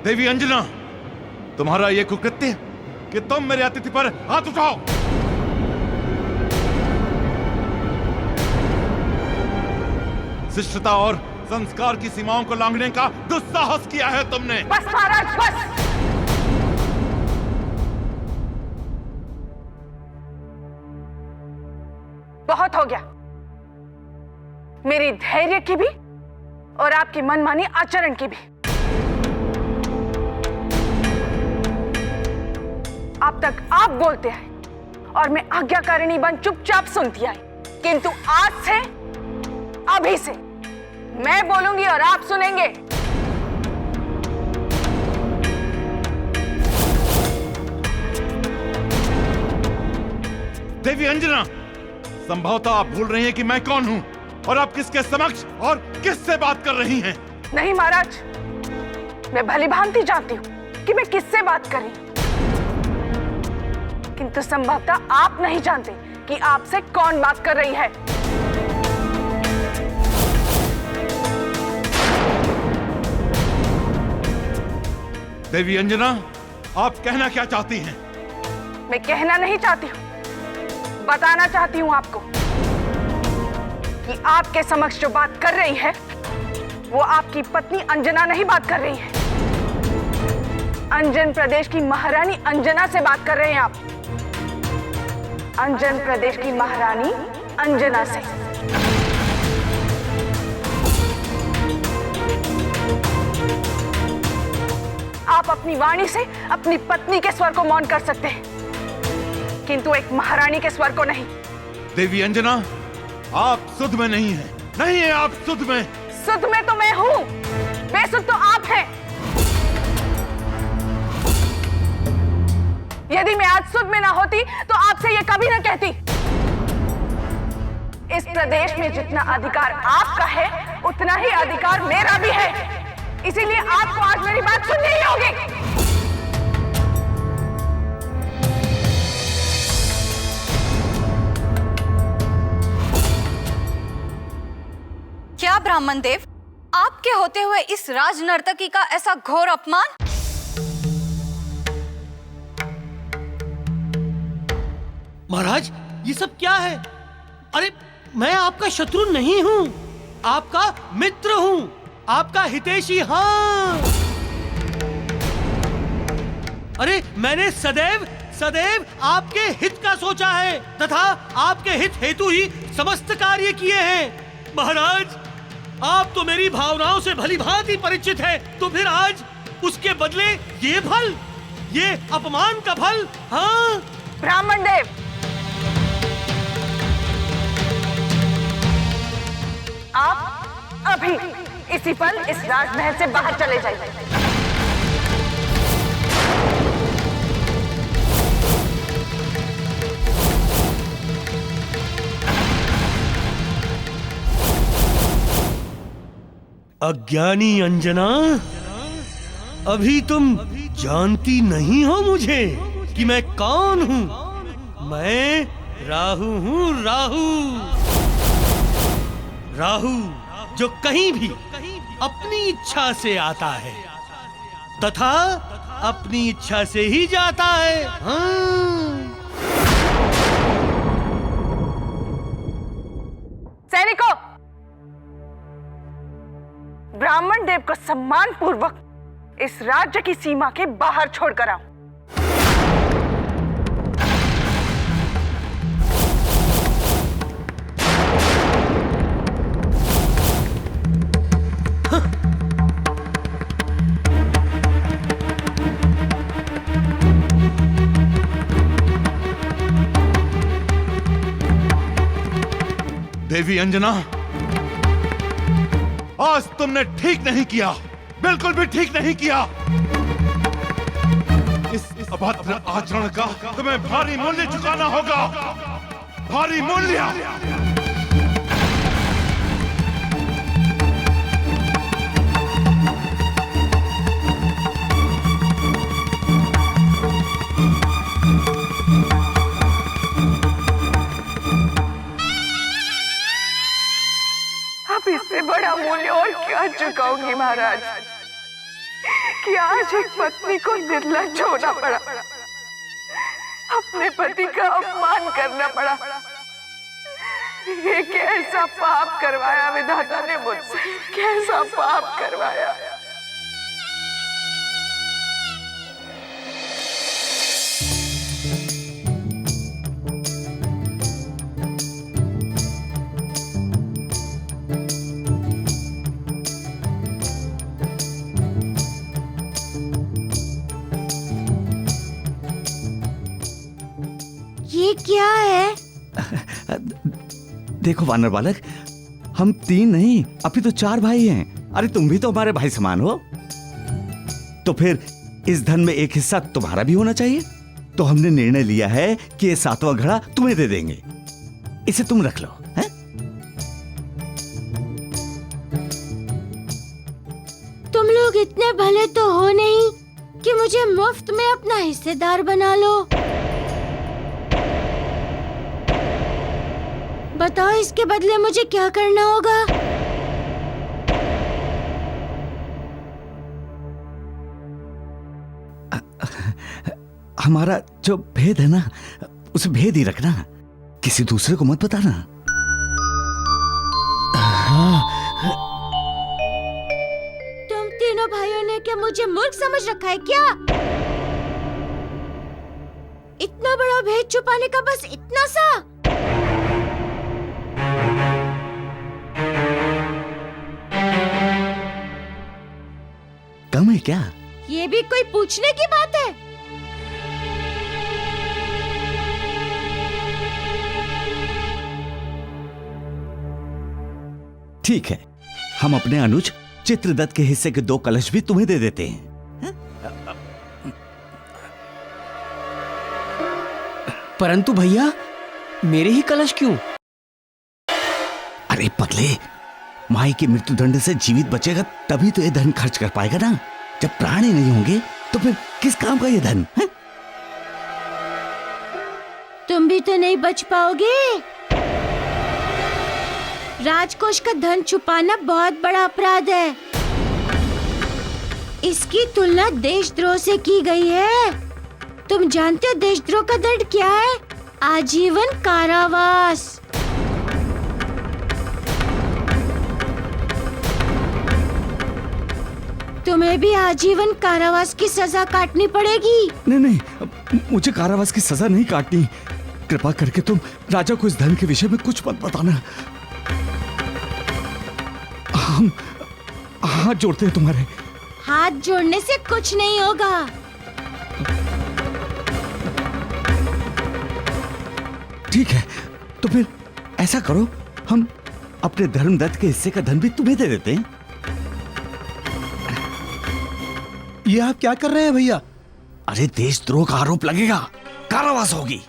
देवी अंजना, तुम्हारा यह कुकृत्य कि तुम मेरे अतिथि पर हाथ उठाओ। शिष्टता और संस्कार की सीमाओं को लांघने का दुस्साहस किया है तुमने। बस महाराज, बस। बहुत हो गया, मेरी धैर्य की भी और आपकी मनमानी आचरण की भी। अब तक आप बोलते हैं और मैं आज्ञाकारिणी बन चुपचाप सुनती आई, किंतु आज से, अभी से मैं बोलूंगी और आप सुनेंगे। देवी अंजना, संभवतः आप भूल रही हैं कि मैं कौन हूं और आप किसके समक्ष और किससे बात कर रही हैं। नहीं महाराज, मैं भली भांति जानती हूं कि मैं किससे बात कर रही हूं, किंतु संभवतः आप नहीं जानते कि आपसे कौन बात कर रही है। देवी अंजना, आप कहना क्या चाहती हैं? मैं कहना नहीं चाहती हूं, बताना चाहती हूं आपको कि आपके समक्ष जो बात कर रही है वो आपकी पत्नी अंजना नहीं बात कर रही है। अंजन प्रदेश की महारानी अंजना से बात कर रहे हैं आप। अंजन प्रदेश की महारानी अंजना से। आप अपनी वाणी से अपनी पत्नी के स्वर को मौन कर सकते हैं, किंतु एक महारानी के स्वर को नहीं। देवी अंजना, आप सुध में नहीं हैं। नहीं है आप सुध में। सुध में तो मैं हूं, बेसुध तो आप हैं। यदि मैं आज सुध में ना होती तो आपसे ये कभी ना कहती। इस प्रदेश में जितना अधिकार आपका है उतना ही अधिकार मेरा भी है, इसीलिए आपको आज मेरी बात सुननी ही होगी। क्या ब्राह्मण देव, आपके होते हुए इस राज नर्तकी का ऐसा घोर अपमान? महाराज, ये सब क्या है? अरे मैं आपका शत्रु नहीं हूं, आपका मित्र हूं, आपका हितैषी। हाँ, अरे मैंने सदैव सदैव आपके हित का सोचा है तथा आपके हित हेतु ही समस्त कार्य किए हैं। महाराज, आप तो मेरी भावनाओं से भली भांति परिचित है, तो फिर आज उसके बदले ये फल, ये अपमान का फल। हाँ ब्राह्मण देव, आप अभी इसी पल इस राजमहल से बाहर चले जाइए। अज्ञानी अंजना, अभी तुम जानती नहीं हो मुझे कि मैं कौन हूँ। मैं राहु हूँ, राहु। राहु जो कहीं भी अपनी इच्छा से आता है तथा अपनी इच्छा से ही जाता है। हाँ। सैनिकों, ब्राह्मण देव को सम्मान पूर्वक इस राज्य की सीमा के बाहर छोड़कर आओ। देवी अंजना, आज तुमने ठीक नहीं किया, बिल्कुल भी ठीक नहीं किया। इस अभद्र आचरण का तुम्हें भारी मूल्य चुकाना होगा, भारी मूल्य। अब इससे बड़ा मूल्य और क्या चुकाऊंगी महाराज। कि आज एक पत्नी को निर्लज्ज होना पड़ा, अपने पति का अपमान करना पड़ा। ये कैसा पाप करवाया विधाता ने मुझसे, कैसा पाप करवाया। ये क्या है? देखो वानर बालक, हम 3 नहीं अभी तो 4 भाई हैं। अरे तुम भी तो हमारे भाई समान हो, तो फिर इस धन में एक हिस्सा तुम्हारा भी होना चाहिए। तो हमने निर्णय लिया है कि ये 7वां घड़ा तुम्हें दे देंगे, इसे तुम रख लो। हैं? तुम लोग इतने भले तो हो नहीं कि मुझे मुफ्त में अपना हिस्सेदार बना लो। बताओ इसके बदले मुझे क्या करना होगा? हमारा जो भेद है ना, उसे भेद ही रखना, किसी दूसरे को मत बताना। तुम तीनों भाइयों ने क्या मुझे मूर्ख समझ रखा है क्या? इतना बड़ा भेद छुपाने का बस इतना सा? कम है क्या? ये भी कोई पूछने की बात है? ठीक है, हम अपने अनुज चित्रदत्त के हिस्से के 2 कलश भी तुम्हें दे देते हैं। परंतु भैया, मेरे ही कलश क्यों? अरे पगले, माई के मृत्यु दंड से जीवित बचेगा तभी तो ये धन खर्च कर पाएगा ना। जब प्राण ही नहीं होंगे तो फिर किस काम का ये धन है? तुम भी तो नहीं बच पाओगे। राजकोष का धन छुपाना बहुत बड़ा अपराध है। इसकी तुलना देशद्रोह से की गई है। तुम जानते हो देशद्रोह का दंड क्या है? आजीवन कारावास। तुम्हें भी आजीवन कारावास की सजा काटनी पड़ेगी। नहीं नहीं, मुझे कारावास की सजा नहीं काटनी। कृपा करके तुम राजा को इस धन के विषय में कुछ मत बताना। हम हाथ जोड़ते हैं तुम्हारे। हाथ जोड़ने से कुछ नहीं होगा। ठीक है, तो फिर ऐसा करो, हम अपने धर्मदत्त के हिस्से का धन भी तुम्हें दे देते हैं। ये आप क्या कर रहे हैं भैया? अरे देशद्रोह का आरोप लगेगा, कारावास होगी,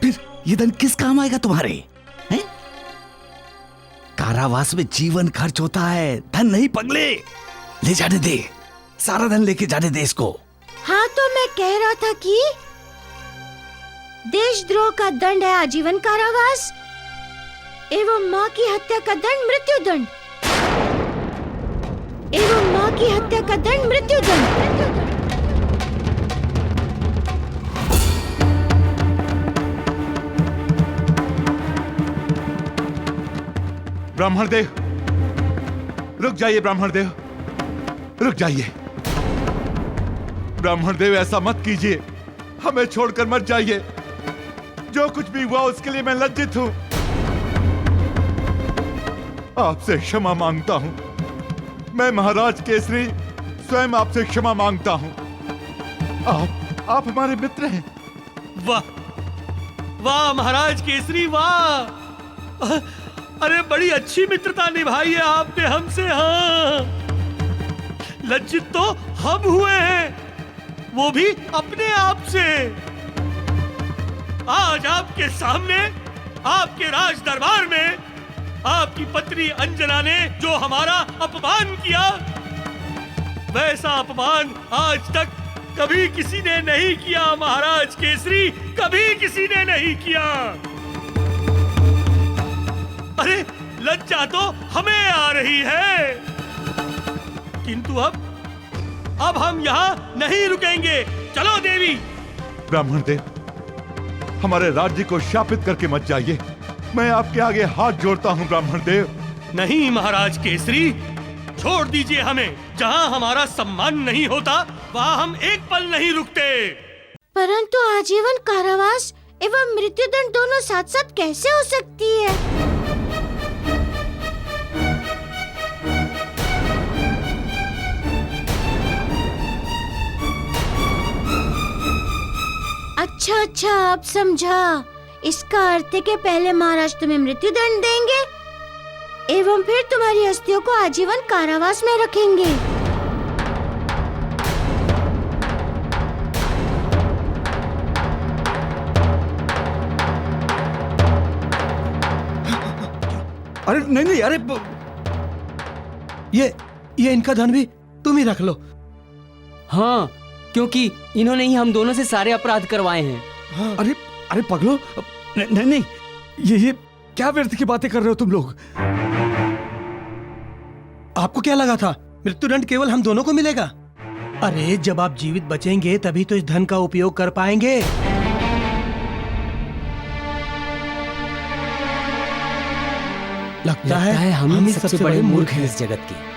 फिर ये धन किस काम आएगा तुम्हारे? हैं? कारावास में जीवन खर्च होता है, धन नहीं पगले। ले जाने दे, सारा धन लेके जाने दे इसको। हाँ, तो मैं कह रहा था कि देशद्रोह का दंड है आजीवन कारावास एवं माँ की हत्या का दंड मृत्यु दंड। एवं माँ की हत्या का दंड मृत्यु दंड। ब्राह्मण देव, रुक जाइए। ब्राह्मण देव, रुक जाइए। ब्राह्मण देव, ऐसा मत कीजिए, हमें छोड़कर मत जाइए। जो कुछ भी हुआ उसके लिए मैं लज्जित हूं। आपसे क्षमा मांगता हूं। मैं महाराज केसरी स्वयं आपसे क्षमा मांगता हूं। आप हमारे मित्र हैं। वाह वाह महाराज केसरी, वाह! अरे बड़ी अच्छी मित्रता निभाई है आपने हमसे। हाँ, लज्जित तो हम हुए हैं, वो भी अपने आप से। आज आपके सामने, आपके राज दरबार में, आपकी पत्नी अंजना ने जो हमारा अपमान किया, वैसा अपमान आज तक कभी किसी ने नहीं किया महाराज केसरी, कभी किसी ने नहीं किया। अरे लज्जा तो हमें आ रही है, किंतु अब अब हम यहाँ नहीं रुकेंगे। चलो देवी। ब्राह्मण देव, हमारे राज्य को शापित करके मत जाइए। मैं आपके आगे हाथ जोड़ता हूँ ब्राह्मण देव। नहीं महाराज केसरी, छोड़ दीजिए हमें। जहाँ हमारा सम्मान नहीं होता वहाँ हम एक पल नहीं रुकते। परंतु आजीवन कारावास एवं मृत्युदंड दोनों साथ साथ कैसे हो सकती है? अच्छा, अब समझा। इसका अर्थ है कि पहले महाराज तुम्हें मृत्युदंड देंगे एवं फिर तुम्हारी अस्थियों को आजीवन कारावास में रखेंगे। अरे नहीं, अरे ये इनका धन भी तुम ही रख लो। हाँ, क्योंकि इन्होंने ही हम दोनों से सारे अपराध करवाए हैं। हाँ। अरे पगलो, नहीं, ये क्या व्यर्थ की बातें कर रहे हो तुम लोग? आपको क्या लगा था मृत्युदंड केवल हम दोनों को मिलेगा? अरे जब आप जीवित बचेंगे तभी तो इस धन का उपयोग कर पाएंगे। लगता है हम ही सबसे बड़े मूर्ख हैं इस जगत के।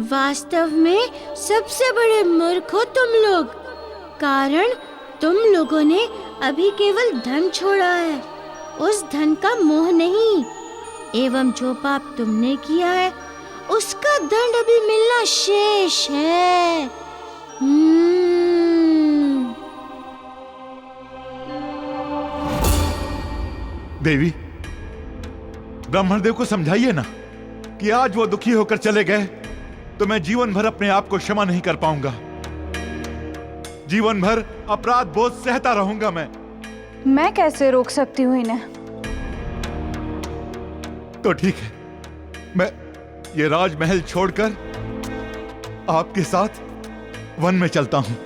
वास्तव में सबसे बड़े मूर्ख हो तुम लोग, कारण तुम लोगों ने अभी केवल धन छोड़ा है, उस धन का मोह नहीं। एवं जो पाप तुमने किया है उसका दंड अभी मिलना शेष है। देवी, ब्राह्मण देव को समझाइए ना कि आज वो दुखी होकर चले गए तो मैं जीवन भर अपने आप को क्षमा नहीं कर पाऊंगा। जीवन भर अपराध बोझ सहता रहूंगा मैं कैसे रोक सकती हूँ इन्हें? तो ठीक है, मैं ये राजमहल छोड़कर आपके साथ वन में चलता हूँ।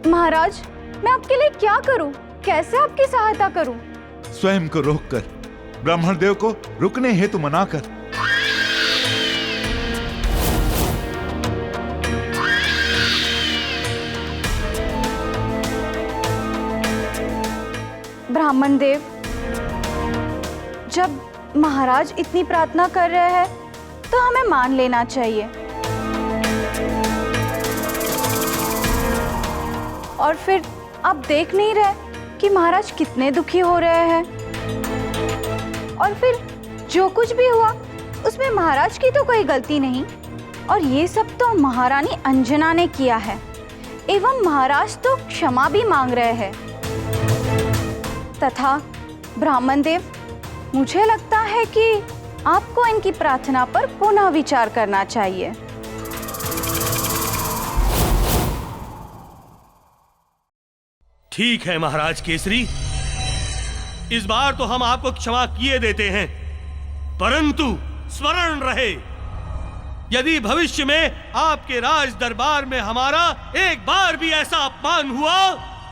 महाराज, मैं आपके लिए क्या करूँ? कैसे आपकी सहायता करूँ? स्वयं को रोककर, ब्राह्मण देव को रुकने हेतु मनाकर। ब्राह्मण देव, जब महाराज इतनी प्रार्थना कर रहे हैं तो हमें मान लेना चाहिए। और फिर आप देख नहीं रहे कि महाराज कितने दुखी हो रहे हैं। और फिर जो कुछ भी हुआ उसमें महाराज की तो कोई गलती नहीं, और ये सब तो महारानी अंजना ने किया है। एवं महाराज तो क्षमा भी मांग रहे हैं। तथा ब्राह्मण देव, मुझे लगता है कि आपको इनकी प्रार्थना पर पुनः विचार करना चाहिए। ठीक है महाराज केसरी, इस बार तो हम आपको क्षमा किए देते हैं, परंतु स्मरण रहे, यदि भविष्य में आपके राज दरबार में हमारा एक बार भी ऐसा अपमान हुआ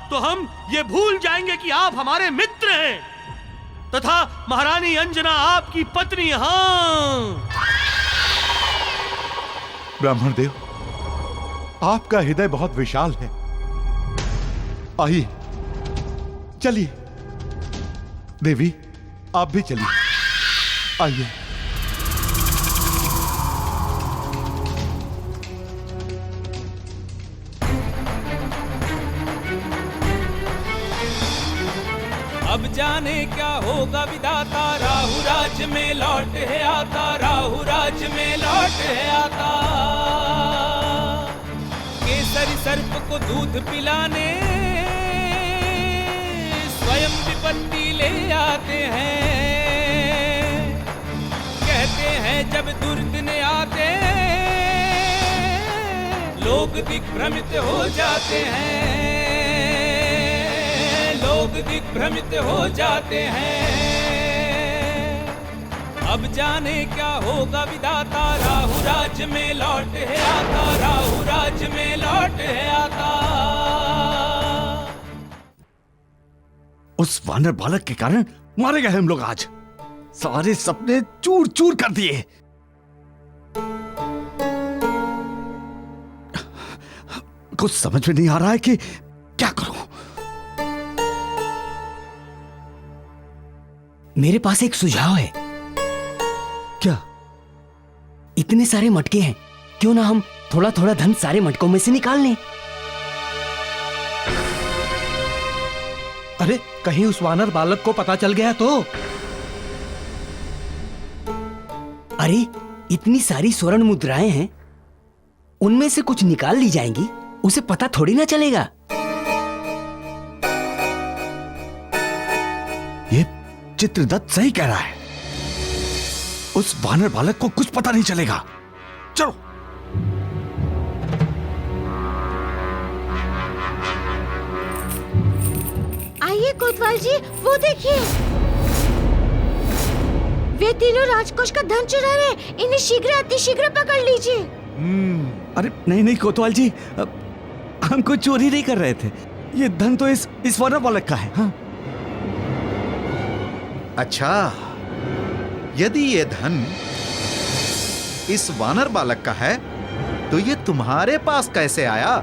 तो हम ये भूल जाएंगे कि आप हमारे मित्र हैं तथा महारानी अंजना आपकी पत्नी। हाँ ब्राह्मण देव, आपका हृदय बहुत विशाल है। आइए, चलिए। देवी, आप भी चलिए। आइए। अब जाने क्या होगा विधाता, राहु राज्य में लौट है आता, राहु राज्य में लौट है आता। केसरी सर्प को दूध पिलाने स्वयं विपत्ति ले आते हैं। कहते हैं जब दुर्दिन आते लोग दिग्भ्रमित हो जाते हैं, लोग दिग्भ्रमित हो जाते हैं। अब जाने क्या होगा विधाता, राहु राज्य में लौट है आता, राहु राज्य में लौट है आता। उस वानर बालक के कारण मारे गए हम लोग आज। सारे सपने चूर चूर कर दिए। कुछ समझ में नहीं आ रहा है कि क्या करूं। मेरे पास एक सुझाव है। क्या? इतने सारे मटके हैं, क्यों ना हम थोड़ा थोड़ा धन सारे मटकों में से निकाल लें। अरे कहीं उस वानर बालक को पता चल गया तो? अरे इतनी सारी स्वर्ण मुद्राएं हैं, उनमें से कुछ निकाल ली जाएंगी, उसे पता थोड़ी ना चलेगा। ये चित्रदत्त सही कह रहा है। उस वानर बालक को कुछ पता नहीं चलेगा। चलो। आइए कोतवाल जी, वो देखिए, वे तीनों राजकोष का धन चुरा रहे हैं। इन्हें शीघ्र अतिशीघ्र पकड़ लीजिए। अरे नहीं नहीं कोतवाल जी, हम कोई चोरी नहीं कर रहे थे। ये धन तो इस वानर बालक का है। हाँ। अच्छा, यदि ये धन इस वानर बालक का है तो ये तुम्हारे पास कैसे आया?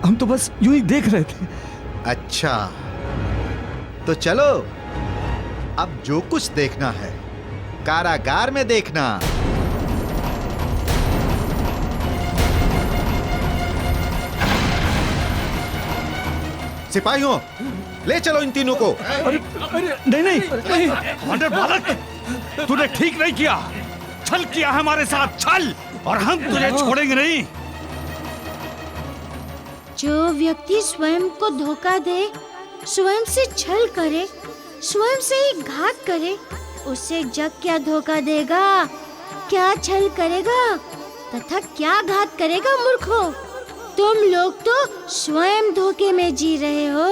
हम तो बस यूं ही देख रहे थे। अच्छा, तो चलो अब जो कुछ देखना है कारागार में देखना। सिपाहियों, ले चलो इन तीनों को। अरे नहीं नहीं नहीं, वानर बालक, तूने ठीक नहीं किया। छल किया है हमारे साथ, छल, और हम तुझे छोड़ेंगे नहीं। जो व्यक्ति स्वयं को धोखा दे, स्वयं से छल करे, स्वयं से ही घात करे, उसे जग क्या धोखा देगा, क्या छल करेगा तथा क्या घात करेगा। मूर्खों, तुम लोग तो स्वयं धोखे में जी रहे हो।